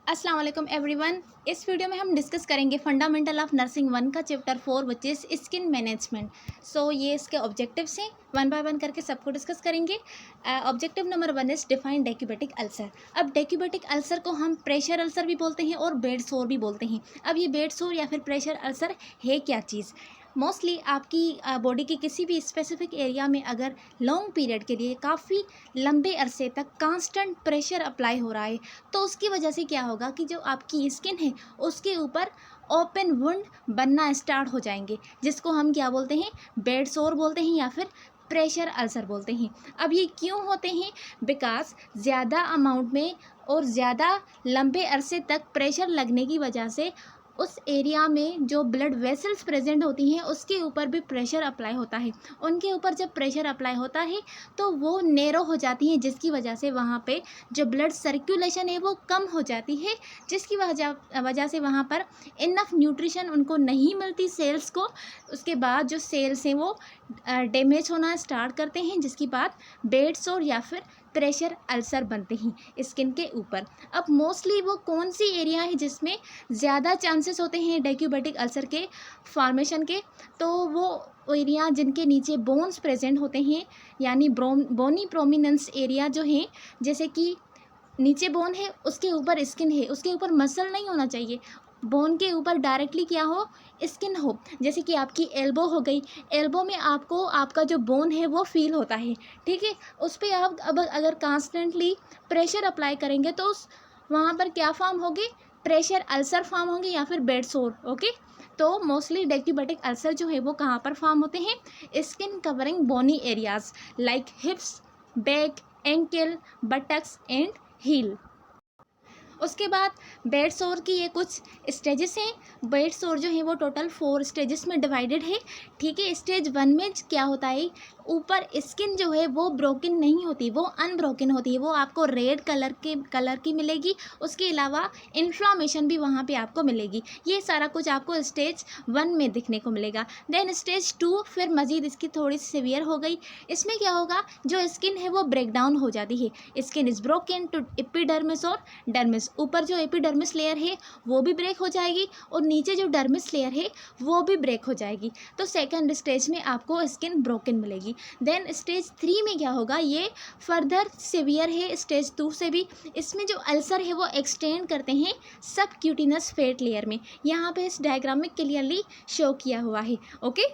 अस्सलाम वालेकुम एवरीवन। इस वीडियो में हम डिस्कस करेंगे फंडामेंटल ऑफ नर्सिंग 1 का chapter 4 which is skin management. ये इसके ऑब्जेक्टिव्स हैं, वन बाय वन करके सबको डिस्कस करेंगे। Objective number 1 is define decubitus ulcer. अब डेक्यूबेटिक अल्सर को हम प्रेशर अल्सर भी बोलते हैं और बेड सोर भी बोलते हैं। अब ये बेड सोर या फिर प्रेशर अल्सर है क्या चीज़? मोस्टली आपकी बॉडी के किसी भी स्पेसिफिक एरिया में अगर लॉन्ग पीरियड के लिए काफ़ी लंबे अरसे तक कांस्टेंट प्रेशर अप्लाई हो रहा है, तो उसकी वजह से क्या होगा कि जो आपकी स्किन है उसके ऊपर ओपन वुंड बनना स्टार्ट हो जाएंगे, जिसको हम क्या बोलते हैं, बेड सोर बोलते हैं या फिर प्रेशर अल्सर बोलते हैं। अब ये क्यों होते हैं? बिकॉज ज़्यादा अमाउंट में और ज़्यादा लंबे अरसे तक प्रेशर लगने की वजह से उस एरिया में जो ब्लड वेसल्स प्रेजेंट होती हैं उसके ऊपर भी प्रेशर अप्लाई होता है। उनके ऊपर जब प्रेशर अप्लाई होता है तो वो नैरो हो जाती हैं, जिसकी वजह से वहाँ पे जो ब्लड सर्कुलेशन है वो कम हो जाती है, जिसकी वजह से वहाँ पर इनफ न्यूट्रिशन उनको नहीं मिलती सेल्स को। उसके बाद जो सेल्स हैं वो डैमेज होना स्टार्ट करते हैं, जिसकी बात बेड सोर या फिर प्रेशर अल्सर बनते हैं स्किन के ऊपर। अब मोस्टली वो कौन सी एरिया है जिसमें ज़्यादा चांसेस होते हैं डेक्यूबेटिक अल्सर के फॉर्मेशन के? तो वो एरिया जिनके नीचे बोन्स प्रेजेंट होते हैं, यानी बोनी प्रोमिनेंस एरिया जो है, जैसे कि नीचे बोन है उसके ऊपर स्किन है, उसके ऊपर मसल नहीं होना चाहिए, बोन के ऊपर डायरेक्टली क्या हो, स्किन हो। जैसे कि आपकी एल्बो हो गई, एल्बो में आपको आपका जो बोन है वो फील होता है, ठीक है। उस पर आप अब अगर कॉन्स्टेंटली प्रेशर अप्लाई करेंगे तो उस वहाँ पर क्या फॉर्म होगी, प्रेशर अल्सर फॉर्म होंगे या फिर बेड सोर। ओके, तो मोस्टली डेक्यूबेटिक अल्सर जो है वो कहाँ पर फॉर्म होते हैं, skin covering bony areas like hips, back, ankle, buttocks and heel. उसके बाद बेड सोर की ये कुछ स्टेजेस हैं। बेड सोर जो है वो टोटल 4 स्टेजेस में डिवाइडेड है, ठीक है। स्टेज 1 में क्या होता है, ऊपर स्किन जो है वो ब्रोकन नहीं होती, वो अनब्रोकन होती है, वो आपको रेड कलर की मिलेगी। उसके अलावा इन्फ्लामेशन भी वहाँ पे आपको मिलेगी। ये सारा कुछ आपको स्टेज 1 में दिखने को मिलेगा। देन स्टेज 2 फिर मज़ीद इसकी थोड़ी सीवियर हो गई। इसमें क्या होगा, जो स्किन है वो ब्रेक डाउन हो जाती है, skin is broken to epidermis और डर्मिस। ऊपर जो एपिडर्मिस लेयर है वो भी ब्रेक हो जाएगी और नीचे जो डर्मिस लेयर है वो भी ब्रेक हो जाएगी। तो सेकंड स्टेज में आपको स्किन ब्रोकन मिलेगी। देन स्टेज 3 में क्या होगा, ये फर्दर सिवियर है स्टेज 2 से भी। इसमें जो अल्सर है वो एक्सटेंड करते हैं सबक्यूटिनस फैट लेयर में। यहाँ पे इस डायग्राम में क्लियरली शो किया हुआ है। ओके,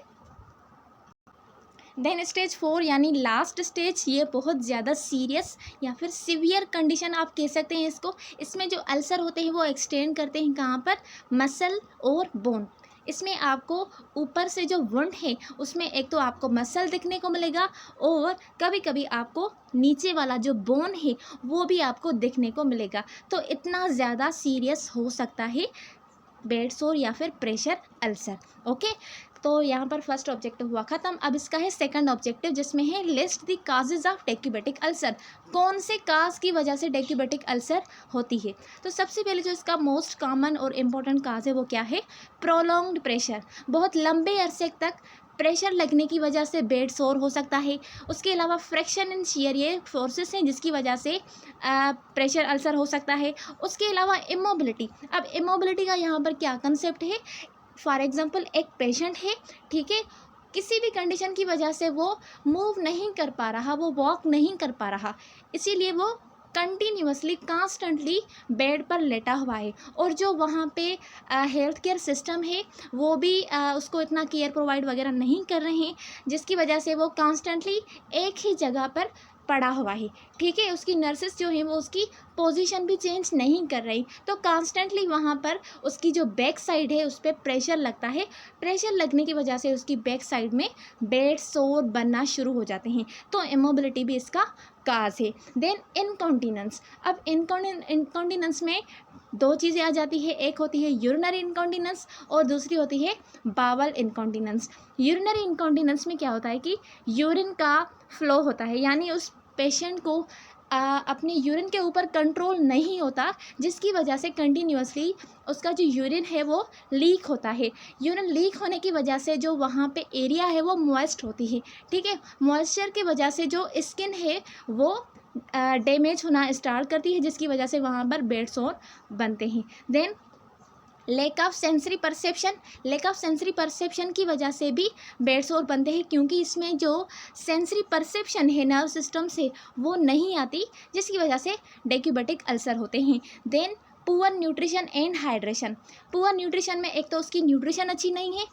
देन स्टेज 4 यानी लास्ट स्टेज, ये बहुत ज़्यादा सीरियस या फिर सीवियर कंडीशन आप कह सकते हैं इसको। इसमें जो अल्सर होते हैं वो एक्सटेंड करते हैं कहाँ पर, मसल और बोन। इसमें आपको ऊपर से जो वुंड है उसमें एक तो आपको मसल दिखने को मिलेगा और कभी कभी आपको नीचे वाला जो बोन है वो भी आपको दिखने को मिलेगा। तो इतना ज़्यादा सीरियस हो सकता है बेड सोर या फिर प्रेशर अल्सर। ओके, तो यहाँ पर फर्स्ट ऑब्जेक्टिव हुआ ख़त्म। अब इसका है सेकंड ऑब्जेक्टिव, जिसमें है list the causes of decubitus ulcer. कौन से काज की वजह से डेक्यूबेटिक अल्सर होती है? तो सबसे पहले जो इसका मोस्ट कॉमन और इम्पोर्टेंट काज है वो क्या है, प्रोलॉन्ग्ड प्रेशर। बहुत लंबे अरसे तक प्रेशर लगने की वजह से बेड सोर हो सकता है। उसके अलावा फ्रैक्शन एंड शियर, ये फोर्सेस हैं जिसकी वजह से प्रेशर अल्सर हो सकता है। उसके अलावा इमोबिलिटी। अब इमोबिलिटी का यहाँ पर क्या कंसेप्ट है, फॉर एग्जांपल एक पेशेंट है, ठीक है, किसी भी कंडीशन की वजह से वो मूव नहीं कर पा रहा, वो वॉक नहीं कर पा रहा, इसीलिए वो कंटिन्यूसली कांस्टेंटली बेड पर लेटा हुआ है। और जो वहाँ पे हेल्थ केयर सिस्टम है वो भी उसको इतना केयर प्रोवाइड वगैरह नहीं कर रहे हैं, जिसकी वजह से वो कांस्टेंटली एक ही जगह पर पड़ा हुआ है, ठीक है। उसकी नर्सेस जो हैं वो उसकी पोजीशन भी चेंज नहीं कर रही, तो कांस्टेंटली वहाँ पर उसकी जो बैक साइड है उस पर प्रेशर लगता है। प्रेशर लगने की वजह से उसकी बैक साइड में बेड सोर बनना शुरू हो जाते हैं। तो इमोबिलिटी भी इसका काज है। Then incontinence. अब इनकॉन्टिनेंस में 2 चीज़ें आ जाती है, एक होती है यूरिनरी इनकॉन्टिनेंस और दूसरी होती है बावल इनकॉन्टिनेंस। यूरिनरी इनकॉन्टिनेंस में क्या होता है कि यूरिन का फ्लो होता है, यानी उस पेशेंट को अपने यूरिन के ऊपर कंट्रोल नहीं होता, जिसकी वजह से कंटिन्यूसली उसका जो यूरिन है वो लीक होता है। यूरिन लीक होने की वजह से जो वहाँ पे एरिया है वो मॉइस्ट होती है, ठीक है। मॉइस्चर की वजह से जो स्किन है वो डैमेज होना स्टार्ट करती है, जिसकी वजह से वहाँ पर बेड सोर बनते हैं। Then lack of sensory perception की वजह से भी बेड सोर बनते हैं, क्योंकि इसमें जो सेंसरी परसेप्शन है नर्व सिस्टम से वो नहीं आती, जिसकी वजह से डेक्यूबिटिक अल्सर होते हैं। Then poor nutrition and hydration. Poor nutrition में एक तो उसकी न्यूट्रिशन अच्छी नहीं है,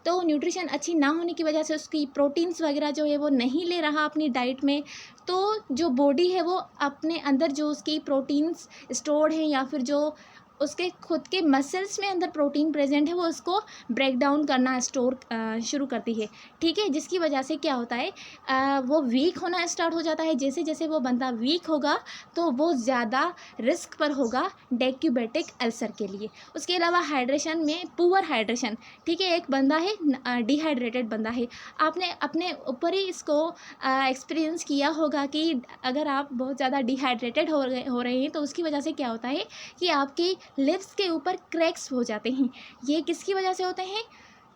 तो न्यूट्रिशन अच्छी ना होने की वजह से उसकी प्रोटीन्स वगैरह जो है वो नहीं ले रहा अपनी डाइट में, तो जो बॉडी है वो अपने अंदर जो उसकी प्रोटीन्स स्टोर्ड हैं या फिर जो उसके खुद के मसल्स में अंदर प्रोटीन प्रेजेंट है वो उसको ब्रेक डाउन करना स्टोर शुरू करती है, ठीक है, जिसकी वजह से क्या होता है वो वीक होना स्टार्ट हो जाता है। जैसे जैसे वो बंदा वीक होगा तो वो ज़्यादा रिस्क पर होगा डेक्यूबिटिक अल्सर के लिए। उसके अलावा हाइड्रेशन में पुअर हाइड्रेशन, ठीक है, एक बंदा है डिहाइड्रेटेड बंदा है, आपने अपने ऊपर ही इसको एक्सपीरियंस किया होगा कि अगर आप बहुत ज़्यादा डिहाइड्रेटेड हो रहे हैं तो उसकी वजह से क्या होता है कि आपकी लिप्स के ऊपर क्रैक्स हो जाते हैं। ये किसकी वजह से होते हैं?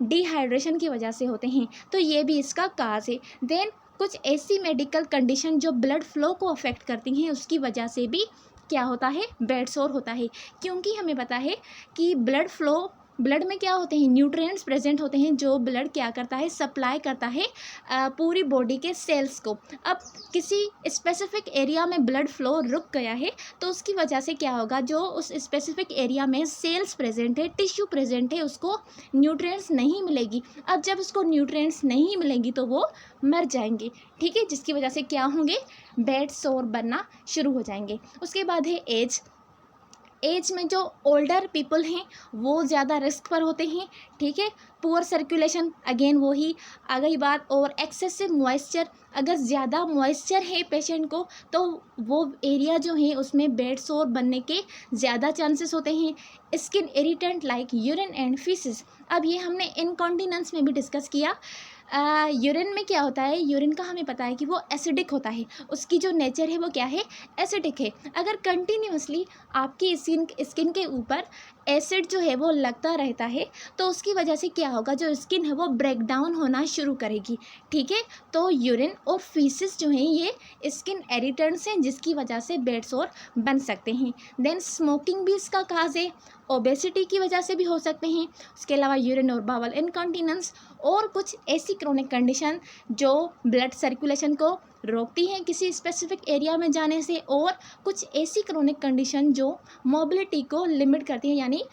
डिहाइड्रेशन की वजह से होते हैं, तो ये भी इसका काज है। देन कुछ ऐसी मेडिकल कंडीशन जो ब्लड फ्लो को अफेक्ट करती हैं, उसकी वजह से भी क्या होता है? बेड सोर होता है, क्योंकि हमें पता है कि ब्लड में क्या होते हैं? न्यूट्रिएंट्स प्रेजेंट होते हैं, जो ब्लड क्या करता है? सप्लाई करता है पूरी बॉडी के सेल्स को। अब किसी स्पेसिफिक एरिया में ब्लड फ्लो रुक गया है तो उसकी वजह से क्या होगा? जो उस स्पेसिफिक एरिया में सेल्स प्रेजेंट है, टिश्यू प्रेजेंट है, उसको न्यूट्रिएंट्स नहीं मिलेगी। अब जब उसको न्यूट्रिएंट्स नहीं मिलेंगी तो वो मर जाएंगे, ठीक है, जिसकी वजह से क्या होंगे? बेड सोर बनना शुरू हो जाएंगे। उसके बाद है एज में जो ओल्डर पीपल हैं वो ज़्यादा रिस्क पर होते हैं, ठीक है। पुअर सर्कुलेशन, अगेन वही आ गई बात। और एक्सेसिव मॉइस्चर, अगर ज़्यादा मॉइस्चर है पेशेंट को तो वो एरिया जो है उसमें बेड सोर बनने के ज़्यादा चांसेस होते हैं। Skin irritant like urine and faeces, अब ये हमने इनकॉन्टिनेंस में भी डिस्कस किया। यूरिन में क्या होता है? यूरिन का हमें पता है कि वो एसिडिक होता है, उसकी जो नेचर है वो क्या है? एसिडिक है। अगर कंटिन्यूसली आपकी स्किन के ऊपर एसिड जो है वो लगता रहता है तो उसकी वजह से क्या होगा? जो स्किन है वो ब्रेक डाउन होना शुरू करेगी, ठीक है। तो यूरिन और फीसिस जो हैं ये स्किन इरिटेंट्स हैं, जिसकी वजह से बेड सोर बन सकते हैं। देन स्मोकिंग भी इसका काज है, ओबेसिटी की वजह से भी हो सकते हैं। उसके अलावा यूरिन और बावल इनकॉन्टिनेंस और कुछ ऐसी क्रोनिक कंडीशन जो ब्लड सर्कुलेशन को रोकती हैं किसी स्पेसिफिक एरिया में जाने से, और कुछ ऐसी क्रोनिक कंडीशन जो मोबिलिटी को लिमिट करती हैं, यानी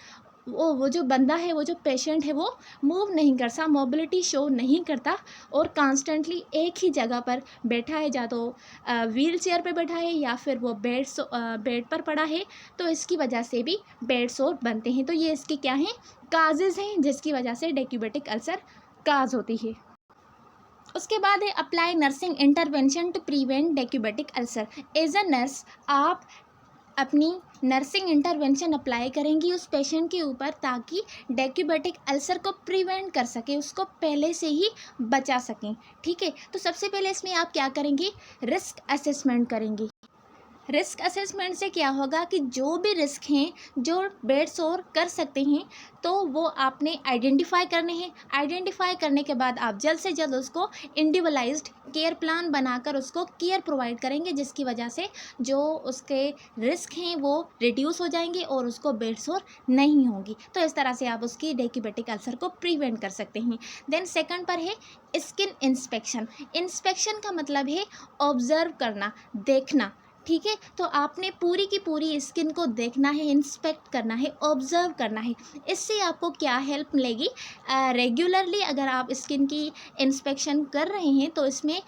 वो जो बंदा है, वो जो पेशेंट है वो मूव नहीं करता, मोबिलिटी शो नहीं करता और कॉन्स्टेंटली एक ही जगह पर बैठा है, या तो व्हील चेयर पर बैठा है या फिर वो बेड पर पड़ा है, तो इसकी वजह से भी बेड सोर बनते हैं। तो ये इसके क्या हैं? काजेज़ हैं जिसकी वजह से डेक्यूबिटिक अल्सर काज होती है। उसके बाद है apply nursing intervention to prevent decubitus ulcer. As a nurse आप अपनी नर्सिंग इंटरवेंशन अप्लाई करेंगी उस पेशेंट के ऊपर, ताकि डेक्यूबिटिक अल्सर को प्रिवेंट कर सके, उसको पहले से ही बचा सकें, ठीक है। तो सबसे पहले इसमें आप क्या करेंगी? रिस्क असेसमेंट करेंगी। रिस्क असेसमेंट से क्या होगा कि जो भी रिस्क हैं जो बेड सोर कर सकते हैं तो वो आपने आइडेंटिफाई करने हैं। आइडेंटिफाई करने के बाद आप जल्द से जल्द उसको इंडिविजुअलाइज्ड केयर प्लान बनाकर उसको केयर प्रोवाइड करेंगे, जिसकी वजह से जो उसके रिस्क हैं वो रिड्यूस हो जाएंगे और उसको बेड सोर नहीं होगी। तो इस तरह से आप उसकी डेक्यूबिटिक अल्सर को प्रिवेंट कर सकते हैं। देन सेकंड पर है स्किन इंस्पेक्शन। इंस्पेक्शन का मतलब है ऑब्जर्व करना, देखना, ठीक है। तो आपने पूरी की पूरी स्किन को देखना है, इंस्पेक्ट करना है, ऑब्जर्व करना है। इससे आपको क्या हेल्प मिलेगी? रेगुलरली अगर आप स्किन की इंस्पेक्शन कर रहे हैं तो इसमें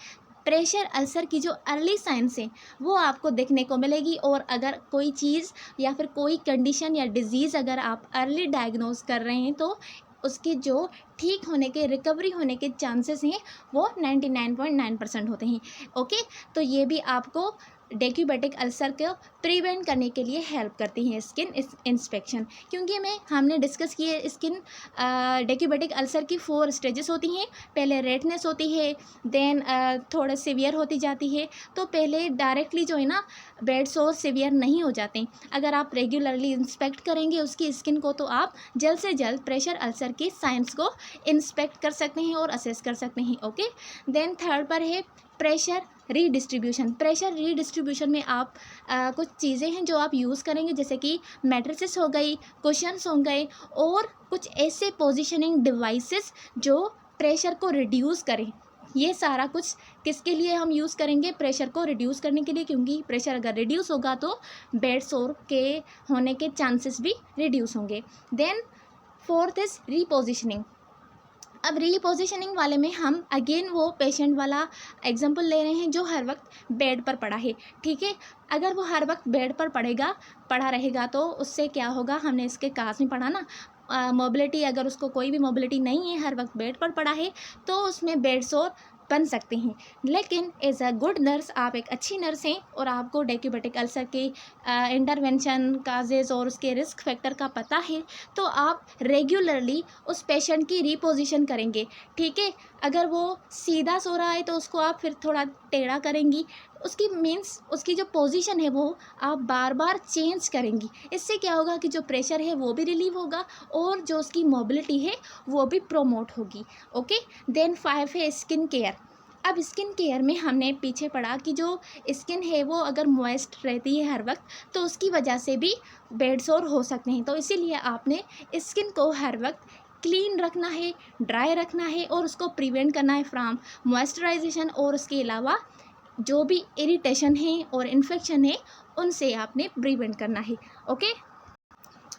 प्रेशर अल्सर की जो अर्ली साइंस हैं वो आपको देखने को मिलेगी, और अगर कोई चीज़ या फिर कोई कंडीशन या डिजीज़ अगर आप अर्ली डायग्नोज कर रहे हैं तो उसकी जो ठीक होने के, रिकवरी होने के चांसेस हैं वो 99.9% होते हैं, ओके। तो ये भी आपको डेक्यूबिटिक अल्सर को प्रिवेंट करने के लिए हेल्प करती हैं स्किन इंस्पेक्शन। क्योंकि हमने डिस्कस किए स्किन डेक्यूबिटिक अल्सर की 4 स्टेजेस होती हैं। पहले रेडनेस होती है, देन थोड़ा सीवियर होती जाती है। तो पहले डायरेक्टली जो है ना बेड सोर सीवियर नहीं हो जाते। अगर आप रेगुलरली इंस्पेक्ट करेंगे उसकी स्किन को तो आप जल्द से जल्द प्रेशर अल्सर की साइंस को इंस्पेक्ट कर सकते हैं और असेस कर सकते हैं, ओके। देन थर्ड पर है प्रेशर रीडिस्ट्रीब्यूशन, प्रेशर रीडिस्ट्रीब्यूशन में आप कुछ चीज़ें हैं जो आप यूज़ करेंगे, जैसे कि मैट्रिसेस हो गई, कुशन्स हो गए, और कुछ ऐसे पोजीशनिंग डिवाइसेस जो प्रेशर को रिड्यूस करें। ये सारा कुछ किसके लिए हम यूज़ करेंगे? प्रेशर को रिड्यूस करने के लिए, क्योंकि प्रेशर अगर रिड्यूस होगा तो बेड सोर के होने के चांसेस भी रिड्यूस होंगे। Then fourth is repositioning. अब रीपोजिशनिंग वाले में हम अगेन वो पेशेंट वाला एग्जांपल ले रहे हैं जो हर वक्त बेड पर पड़ा है, ठीक है। अगर वो हर वक्त बेड पर पड़ा रहेगा तो उससे क्या होगा, हमने इसके काज में पढ़ा ना, मोबिलिटी, अगर उसको कोई भी मोबिलिटी नहीं है, हर वक्त बेड पर पड़ा है, तो उसमें बेड सोर बन सकते हैं। लेकिन एज अ गुड नर्स, आप एक अच्छी नर्स हैं और आपको डेक्यूबिटिक अल्सर के इंटरवेंशन काजेज़ और उसके रिस्क फैक्टर का पता है, तो आप रेगुलरली उस पेशेंट की रीपोजिशन करेंगे, ठीक है। अगर वो सीधा सो रहा है तो उसको आप फिर थोड़ा टेढ़ा करेंगी, उसकी मीन्स उसकी जो पोजीशन है वो आप बार बार चेंज करेंगी। इससे क्या होगा कि जो प्रेशर है वो भी रिलीव होगा और जो उसकी मोबिलिटी है वो भी प्रोमोट होगी। ओके, देन 5 है स्किन केयर। अब स्किन केयर में हमने पीछे पढ़ा कि जो स्किन है वो अगर मॉइस्ट रहती है हर वक्त, तो उसकी वजह से भी बेड सोर हो सकते हैं। तो इसीलिए आपने स्किन को हर वक्त क्लीन रखना है, ड्राई रखना है, और उसको प्रिवेंट करना है फ्रॉम मॉइस्चराइजेशन, और उसके अलावा जो भी इरिटेशन है और इन्फेक्शन है उनसे आपने प्रिवेंट करना है। ओके,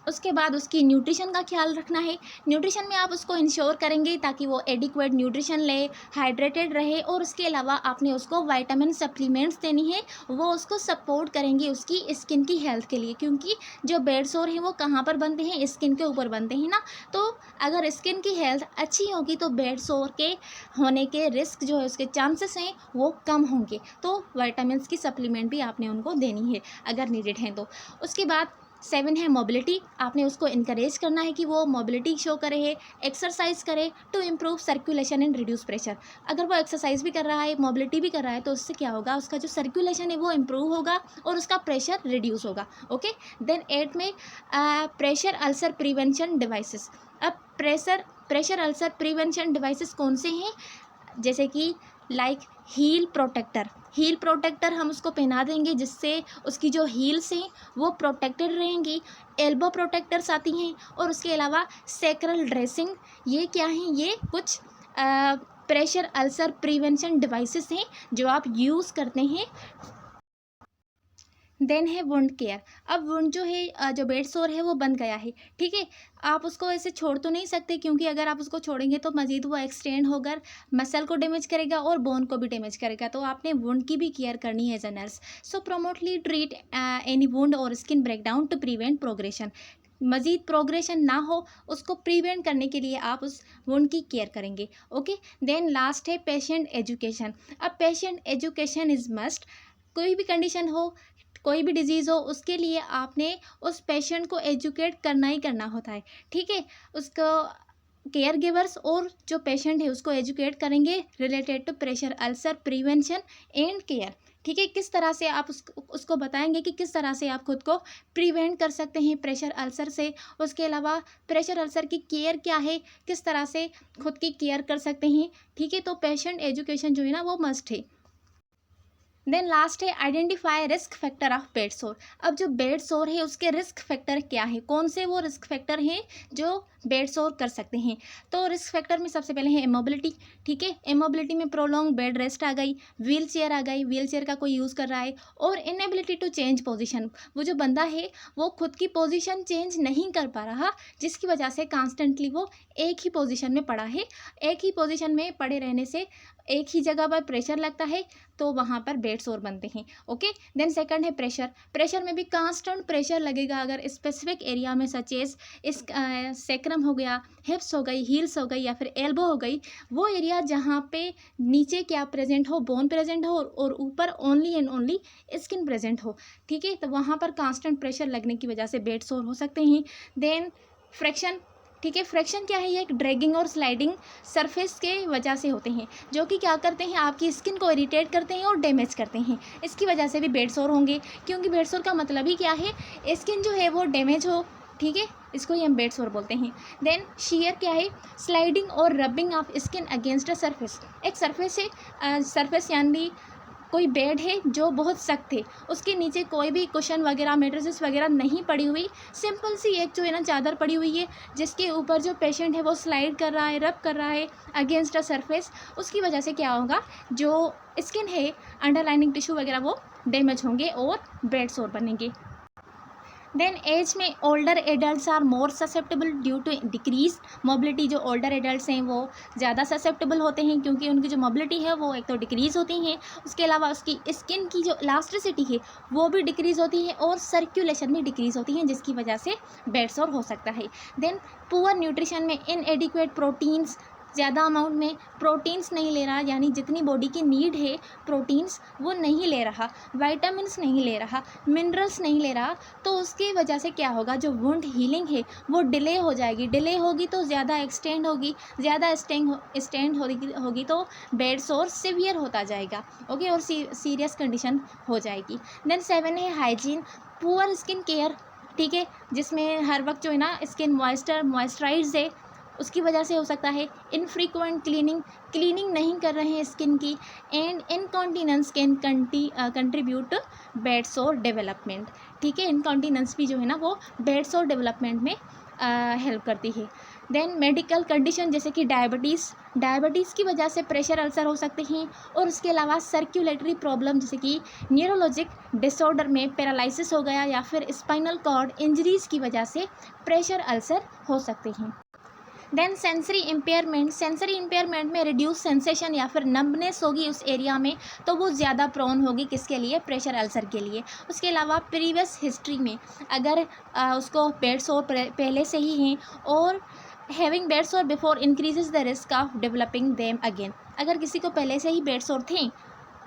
उसके बाद उसकी न्यूट्रिशन का ख्याल रखना है। न्यूट्रिशन में आप उसको इंश्योर करेंगे ताकि वो एडिक्वेट न्यूट्रिशन ले, हाइड्रेटेड रहे, और उसके अलावा आपने उसको विटामिन सप्लीमेंट्स देनी है, वो उसको सपोर्ट करेंगे उसकी स्किन की हेल्थ के लिए, क्योंकि जो बेड सोर हैं वो कहाँ पर बनते हैं? स्किन के ऊपर बनते हैं ना। तो अगर स्किन की हेल्थ अच्छी होगी तो बेड सोर के होने के रिस्क जो है, उसके चांसेस हैं वो कम होंगे। तो विटामिन की सप्लीमेंट भी आपने उनको देनी है अगर नीडेड है तो। उसके बाद 7 है मोबिलिटी। आपने उसको इनकरेज करना है कि वो मोबिलिटी शो करे है, एक्सरसाइज करे to improve circulation and reduce pressure. अगर वो एक्सरसाइज भी कर रहा है, मोबिलिटी भी कर रहा है, तो उससे क्या होगा, उसका जो सर्कुलेशन है वो इम्प्रूव होगा और उसका प्रेशर रिड्यूस होगा। ओके, देन 8 में प्रेशर अल्सर प्रिवेंशन डिवाइसेस। अब प्रेशर अल्सर प्रिवेंशन डिवाइसेस कौन से हैं? जैसे कि लाइक हील प्रोटेक्टर हम उसको पहना देंगे, जिससे उसकी जो हील्स हैं वो प्रोटेक्टेड रहेंगी। एल्बो प्रोटेक्टर्स आती हैं, और उसके अलावा सेक्रल ड्रेसिंग। ये क्या हैं? ये कुछ प्रेशर अल्सर प्रिवेंशन डिवाइसेस हैं जो आप यूज़ करते हैं। देन है वुंड केयर। अब वुंड जो है, जो बेड सोर है वो बन गया है, ठीक है। आप उसको ऐसे छोड़ तो नहीं सकते, क्योंकि अगर आप उसको छोड़ेंगे तो मज़ीद वो एक्सटेंड होकर मसल को डैमेज करेगा और बोन को भी डैमेज करेगा। तो आपने वुंड की भी केयर करनी है as a nurse. So promptly treat any wound और skin breakdown to prevent progression. मज़ीद प्रोग्रेशन ना हो, उसको प्रिवेंट करने के लिए आप उस वुंड की केयर करेंगे। ओके, देन लास्ट है पेशेंट एजुकेशन। अब पेशेंट एजुकेशन इज़ मस्ट। कोई भी कंडीशन हो, कोई भी डिजीज़ हो, उसके लिए आपने उस पेशेंट को एजुकेट करना ही करना होता है, ठीक है। उसको केयर गिवर्स और जो पेशेंट है उसको एजुकेट करेंगे related to pressure ulcer prevention and care, ठीक है। किस तरह से आप उसको बताएंगे कि किस तरह से आप खुद को प्रिवेंट कर सकते हैं प्रेशर अल्सर से। उसके अलावा प्रेशर अल्सर की केयर क्या है, किस तरह से खुद की केयर कर सकते हैं, ठीक है। तो पेशेंट एजुकेशन जो है ना वो मस्ट है। देन लास्ट है identify risk factor of bed सोर। अब जो बेड सोर है उसके रिस्क फैक्टर क्या है, कौन से वो रिस्क फैक्टर हैं जो बेड सोर कर सकते हैं। तो रिस्क फैक्टर में सबसे पहले है इमोबिलिटी, ठीक है। इमोबिलिटी में प्रोलॉन्ग बेड रेस्ट आ गई, व्हील चेयर आ गई, व्हील चेयर का कोई यूज़ कर रहा है, और इनएबिलिटी टू चेंज पोजीशन। वो जो बंदा है वो खुद की पोजीशन चेंज नहीं कर पा रहा, जिसकी वजह से कॉन्स्टेंटली वो एक ही पोजीशन में पड़ा है। एक ही पोजीशन में पड़े रहने से एक ही जगह पर प्रेशर लगता है, तो वहाँ पर बेड सोर बनते हैं। ओके, देन सेकंड है प्रेशर में भी कांस्टेंट प्रेशर लगेगा अगर स्पेसिफिक एरिया में, सच एज इस सेक्रम हो गया, हिप्स हो गई, हील्स हो गई, या फिर एल्बो हो गई। वो एरिया जहाँ पे नीचे क्या प्रेजेंट हो, बोन प्रेजेंट हो, और ऊपर only and only skin present हो, ठीक है। तो वहाँ पर कांस्टेंट प्रेशर लगने की वजह से बेड सोर हो सकते हैं। देन फ्रैक्शन, ठीक है। फ्रैक्शन क्या है? ये एक ड्रैगिंग और स्लाइडिंग सरफेस के वजह से होते हैं, जो कि क्या करते हैं, आपकी स्किन को इरिटेट करते हैं और डैमेज करते हैं। इसकी वजह से भी बेड सोर होंगे, क्योंकि बेड सोर का मतलब ही क्या है, स्किन जो है वो डैमेज हो, ठीक है। इसको ही हम बेड सोर बोलते हैं। देन शीयर क्या है? स्लाइडिंग और rubbing of skin against a surface. एक सरफेस है, सरफेस यानी कोई बेड है जो बहुत सख्त है, उसके नीचे कोई भी कुशन वगैरह मेट्रेसेस वगैरह नहीं पड़ी हुई, सिंपल सी एक जो है ना चादर पड़ी हुई है जिसके ऊपर जो पेशेंट है वो स्लाइड कर रहा है, रब कर रहा है अगेंस्ट अ सरफेस, उसकी वजह से क्या होगा, जो स्किन है अंडरलाइनिंग टिश्यू वगैरह वो डैमेज होंगे और बेड सोर बनेंगे। देन एज में older adults are more susceptible due to decrease mobility. जो ओल्डर एडल्ट्स हैं वो ज़्यादा ससेप्टेबल होते हैं क्योंकि उनकी जो मोबिलिटी है वो एक तो डिक्रीज़ होती है, उसके अलावा उसकी स्किन की जो इलास्टिसिटी है वो भी डिक्रीज़ होती है और सर्कुलेशन भी डिक्रीज़ होती है, जिसकी वजह से बेड सोर हो सकता है। देन पुअर न्यूट्रिशन में इनएडिक्वेट प्रोटीन्स, ज़्यादा अमाउंट में प्रोटीन्स नहीं ले रहा, यानी जितनी बॉडी की नीड है प्रोटीन्स वो नहीं ले रहा, विटामिन्स नहीं ले रहा, मिनरल्स नहीं ले रहा, तो उसकी वजह से क्या होगा, जो वुंड हीलिंग है वो डिले हो जाएगी। डिले होगी तो ज़्यादा एक्सटेंड होगी, ज़्यादा एक्सटेंड होगी तो बेड सोर सिवियर होता जाएगा, ओके, और सीरियस कंडीशन हो जाएगी। देन 7 है हाइजीन, पुअर स्किन केयर, ठीक है, जिसमें हर वक्त जो है ना स्किन मॉइस्चराइज है, उसकी वजह से हो सकता है। इनफ्रीक्वेंट क्लीनिंग नहीं कर रहे हैं स्किन की, and incontinence can contribute bed सोर डेवलपमेंट, ठीक है, इनकॉन्टिनेंस भी जो है ना वो बेड सोर डेवलपमेंट में हेल्प करती है। देन मेडिकल कंडीशन जैसे कि डायबिटीज़ की वजह से प्रेशर अल्सर हो सकते हैं, और उसके अलावा सर्कुलेटरी प्रॉब्लम जैसे कि न्यूरोलॉजिक डिसऑर्डर में पैरालिसिस हो गया या फिर स्पाइनल कॉर्ड इंजरीज़ की वजह से प्रेशर अल्सर हो सकते हैं। देन सेंसरी इम्पेयरमेंट में रिड्यूस सेंसेशन या फिर नंबनेस होगी उस एरिया में, तो वो ज़्यादा प्रोन होगी किसके लिए, प्रेशर अल्सर के लिए। उसके अलावा प्रीवियस हिस्ट्री में अगर उसको बेड सोर पहले से ही हैं और हैविंग बेड सोर before increases the risk of developing them again, अगर किसी को पहले से ही बेड सोर थे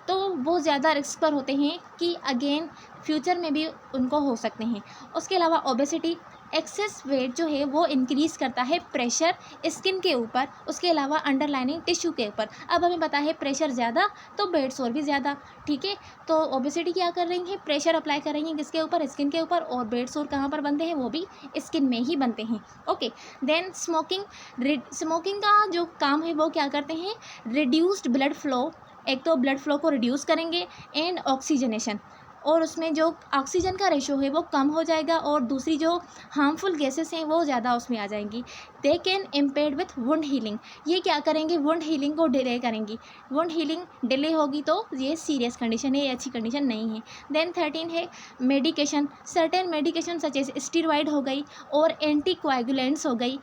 तो वो ज़्यादा रिस्क पर होते हैं कि अगेन फ्यूचर में भी उनको हो सकते हैं। उसके अलावा ओबेसिटी, एक्सेस वेट जो है वो इंक्रीज़ करता है प्रेशर स्किन के ऊपर, उसके अलावा अंडरलाइनिंग टिश्यू के ऊपर। अब हमें पता है प्रेशर ज़्यादा तो बेड सोर भी ज़्यादा, ठीक है, तो ओबेसिटी क्या कर रही है, प्रेशर अप्लाई कर रही है किसके ऊपर, स्किन के ऊपर, और बेड सोर कहाँ पर बनते हैं, वो भी स्किन में ही बनते हैं, ओके। देन स्मोकिंग का जो काम है वो क्या करते हैं, रिड्यूस्ड ब्लड फ्लो, एक तो ब्लड फ्लो को रिड्यूस करेंगे, एंड ऑक्सीजनेशन, और उसमें जो ऑक्सीजन का रेशो है वो कम हो जाएगा, और दूसरी जो हार्मफुल गैसेस हैं वो ज़्यादा उसमें आ जाएंगी। They can impair with wound healing, ये क्या करेंगे, वुंड हीलिंग को डिले करेंगी, वुंड हीलिंग डिले होगी तो ये सीरियस कंडीशन है, ये अच्छी कंडीशन नहीं है। देन 13 है medication, certain medication such as steroid हो गई और एंटीकोएगुलेंट्स हो गई,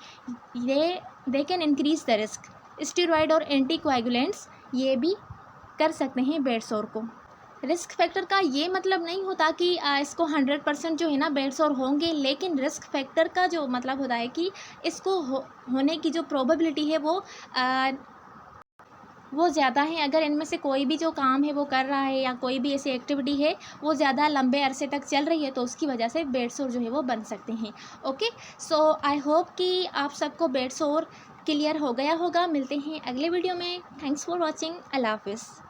ये they can increase the risk. Steroid और एंटीकोएगुलेंट्स ये भी कर सकते हैं बेड सोर को। रिस्क फैक्टर का ये मतलब नहीं होता कि इसको 100% जो है ना बेड सोर होंगे, लेकिन रिस्क फैक्टर का जो मतलब होता है कि इसको होने की जो प्रोबेबिलिटी है वो ज़्यादा है। अगर इनमें से कोई भी जो काम है वो कर रहा है या कोई भी ऐसी एक्टिविटी है वो ज़्यादा लंबे अरसे तक चल रही है तो उसकी वजह से बेड सोर जो है वो बन सकते हैं, ओके। सो आई होप कि आप सबको बेड सोर क्लियर हो गया होगा। मिलते हैं अगले वीडियो में। Thanks for watching. अल्लाह हाफिज़।